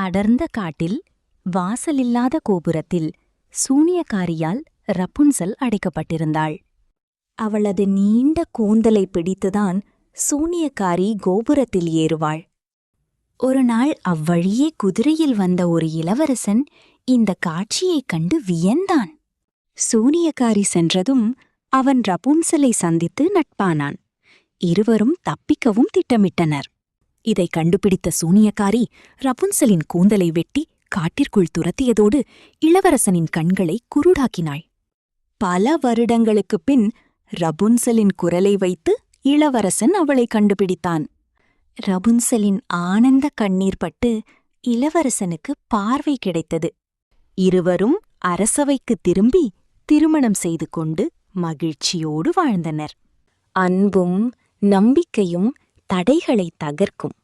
அடர்ந்த காட்டில் வாசலில்லாத கோபுரத்தில் சூனியக்காரியால் ரப்புன்சல் அடைக்கப்பட்டிருந்தாள். அவளது நீண்ட கூந்தலை பிடித்துதான் சூனியக்காரி கோபுரத்தில் ஏறுவாள். ஒருநாள் அவ்வழியே குதிரையில் வந்த ஒரு இளவரசன் இந்த காட்சியைக் கண்டு வியந்தான். சூனியக்காரி சென்றதும் அவன் ரப்புன்சலை சந்தித்து நட்பானான். இருவரும் தப்பிக்கவும் திட்டமிட்டனர். இதை கண்டுபிடித்த சூனியக்காரி ரப்புன்சலின் கூந்தலை வெட்டி காட்டிற்குள் துரத்தியதோடு இளவரசனின் கண்களை குருடாக்கினாள். பல வருடங்களுக்குப் பின் ரப்புன்சலின் குரலை வைத்து இளவரசன் அவளை கண்டுபிடித்தான். ரப்புன்சலின் ஆனந்த கண்ணீர் பட்டு இளவரசனுக்கு பார்வை கிடைத்தது. இருவரும் அரசவைக்கு திரும்பி திருமணம் செய்து கொண்டு மகிழ்ச்சியோடு வாழ்ந்தனர். அன்பும் நம்பிக்கையும் தடைகளை தகர்க்கும்.